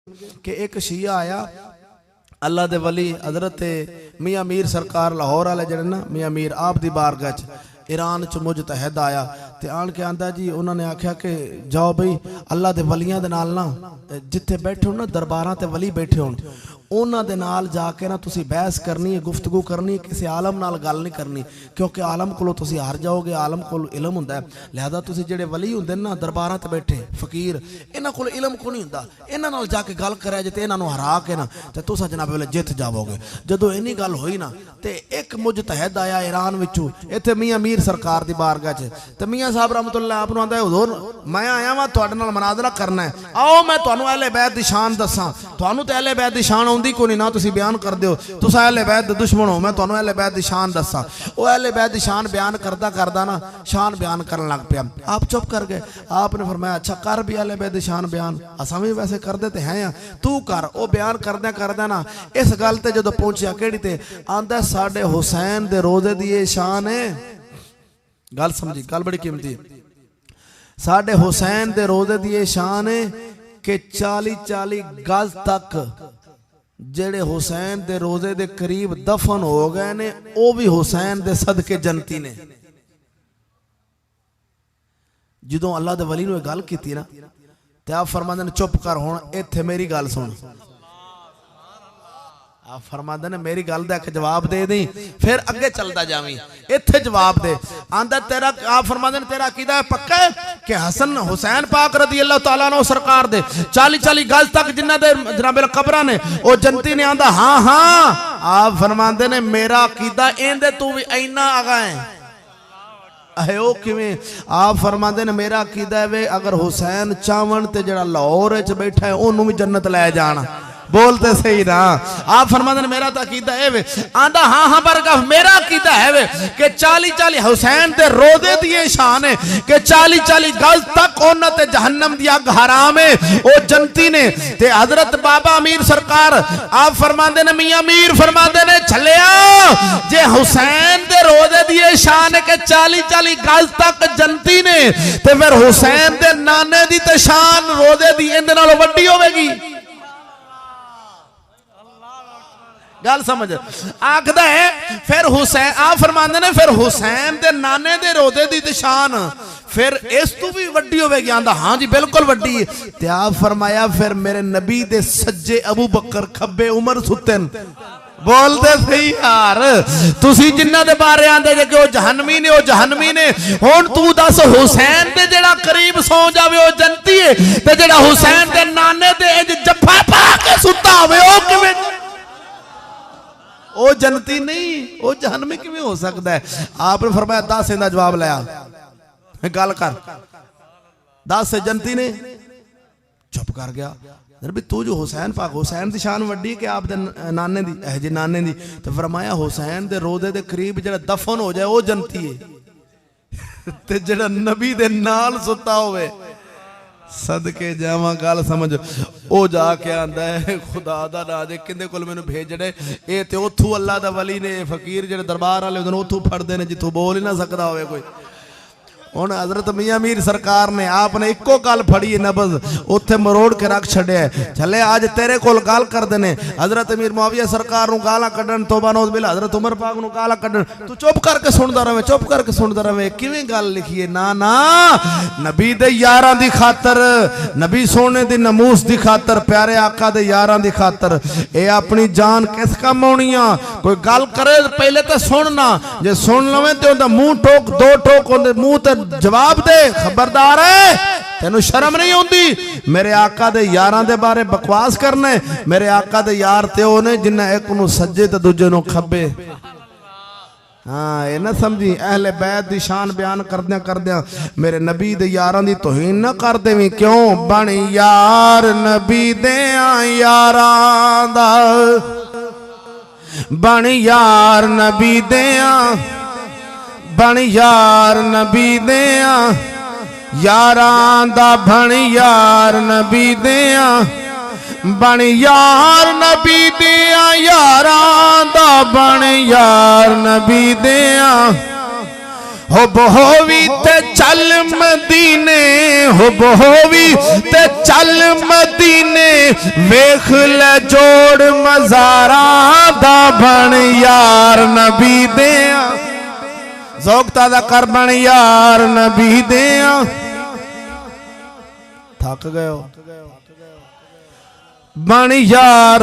कि एक शिया आया अल्लाह दे वली हजरत मियाँ मीर सरकार लाहौर वाले जड़े ना मियाँ मीर आप दी बारगाह च ईरान च मुजतहद आया ते आन के आंदा जी उन्होंने आख्या कि जाओ बई अल्लाह दे वलियां दे नाल ना जिथे बैठे हो ना दरबारां ते वली बैठे हो उन्हां दे नाल जाके ना तुसी बहस करनी है गुफ्तगू करनी है किसी आलम नाल गल नहीं करनी क्योंकि आलम कोलों तुसी हार जाओगे आलम कोल इलम हुंदा है लिहाजा तुसी जेड़े वली हुंदे ना दरबारां ते बैठे फकीर इन्हां कोल इलम को नहीं हुंदा इन्हां नाल जाके गल करे जे ते इन्हां नूं हरा के ना ते तुसां जनाब वाले जित जाओगे जदों इन्नी गल होई ना ते एक मुजतहद आया ईरान विचों इत्थे मियाँ मीर सरकार दी बारगाह च ते मियाँ साहब रहमतुल्लाह आप नूं आंदा हुजूर मैं आया वां तुहाडे नाल मुनाज़रा करना है आओ मैं तुहानूं अहले बैत दी शान दसां तुहानूं ते अहले बैत दी शान आउंदी कोई नहीं ना तुसी बयान कर दो तुस अहले बैत दे दुश्मन हो मैं तुहानूं अहले बैत दी शान दसां ओ अहले बैत दी शान बयान करदा ना शान बयान करन लग पिया आप चुप कर गए आपने फरमाया अच्छा कर भी अहले बैत दी शान बयान असां भी वैसे करदे ते हैं तू कर ओ बयान करदा ना इस गल ते जदों पहुंचिया केड़ी ते आंदा साडे हुसैन दे रोजे दी ये शान है गल समझी गल बड़ी कीमती है साडे हुसैन दे रोजे दी ये शान है कि 40-40 गज तक जेड़े हुसैन दे रोजे दे करीब दफन हो गए ने ओ भी हुसैन दे सदके जनती ने जदों अल्लाह दे वली नूं गल कीती ना ते आप फरमांदे ने चुप कर हुण इत्थे मेरी गल सुन आप फरमांदे ने मेरी गल दा एक जवाब दे दी फिर अगे चलदा जावीं इत्थे जवाब दे आंदा तेरा आप फरमांदे ने तेरा अकीदा है पक्का है कि हसन हुसैन पाक रदी अल्लाह तआला अन्हु सरकार दे 40-40 गज तक जिन्हां दे जनाब कब्रां ने ओ जनती ने आंदा हां हां आप फरमांदे ने मेरा अकीदा इंदे तू भी इन्ना आगा है अहो किवें आप फरमांदे ने मेरा अकीदा है वे अगर हुसैन चावन ते जेड़ा लाहौर च बैठा है ओनू भी जन्नत लै जाना बोलते सही ना आप फरमाते ने मेरा तो अकीदा है वे आंदा हाँ हाँ पर मेरा अकीदा है वे कि 40-40 हुसैन दे रोजे दी शान है कि 40-40 गज तक उन्हां ते जहन्नम दी अग हराम है ओ जनती ने ते हजरत बाबा अमीर सरकार आप फरमाते ने मियाँ मीर फरमाते ने छलिया जे हुसैन दे रोजे दी शान है कि 40-40 गज तक जनती ने ते फिर हुसैन दे नाने दी ते शान रोजे दी इंदे नालों वड्डी होवेगी गल समझ आखदा है फिर हुसैन आप फरमांदे ने फिर हुसैन दे नाने दे रोजे दी शान फिर इस तू भी वड्डी होवेगी आंदा हां जी बिल्कुल वड्डी ते आप फरमाया फिर मेरे नबी दे सज्जे अबू बकर खब्बे उमर सुतन बोलते सही यार तुसी जिन्हां दे बारे आंदे जे कि ओ जहन्नमी ने ओ जहन्नमी ने हुण तू दस हुसैन दे जेड़ा करीब सौ जावे ओ जनती है ते जेड़ा हुसैन दे नाने दे जफ्फा पा के सुता होवे ओ किवें ओ जनती नहीं ओ जहन्नमी किवें हो सकता है आपने फरमाया 10 इंदा जवाब लिया गल कर 10 से जनती ने चुप कर गया भी तू जो हुसैन पाक हुसैन दी शान वड्डी के आप दे नाने दी एह जी नाने दी तो फरमाया हुसैन दे रोजे दे करीब जेड़ा दफन हो जाए ओ जनती है ते जेड़ा नबी दे नाल सुता होवे सदके जावा गल समझ ओ जाके आंदा है खुदा दा राज किंदे कोल मैनू भेजड़े ए ते ओथू अल्लाह दा वली ने फकीर जेड़े दरबार वाले उधर ओथू फड़दे ने जिथों बोल ही ना सकदा होवे कोई हुण हजरत मियाँ मीर सरकार ने आपने इको गल फड़ी है नबज उत्थे मरोड़ के रख छड़िया चले आज तेरे कोल गल करदे ने हजरत अमीर मुआविया सरकार नूं गालां कड्ढण तौबा नौज़ बिल्ला हजरत उमर पाक नूं गालां कड्ढण तू चुप करके सुनदा रहे चुप करके सुनदा रहे किवें गल लिखी है ना ना नबी दे यारां दी खातर नबी सोने दी नमूस दी खातर प्यारे आका दे यारां दी खातर ए अपनी जान किस काम आउणी आ कोई गल करे पहले तो सुनना जे सुन लवे ते उहदा मुंह ठोक दो ठोक उहदे मुंह ते जवाब दे खबरदार है तेनू शर्म नहीं आउंदी मेरे आका दे यारां दे बारे बकवास करने मेरे आका दे यार ते ओ ने जिन्ना एक नू सज्जे ते दूजे नू खब्बे हाँ ये ना समझी अहले बैत दी शान बयान करदे मेरे नबी दे यारां दी तौहीन ना कर देवीं क्यों बन यार नबी दे यारां दा बन यार नबी दे बन यार नबी देया यारां दा बन यार नबी देया बन यार नबी देया यारां दा बन यार नबी देया हो बहोवी ते चल मदीने हो बहोवी ते चल मदीने वेख ले जोड़ मज़ारा दा बन यार नबी दिया ज़ौक़ ताज़ा कर बन यार नबी दिया थक गए हो बन यार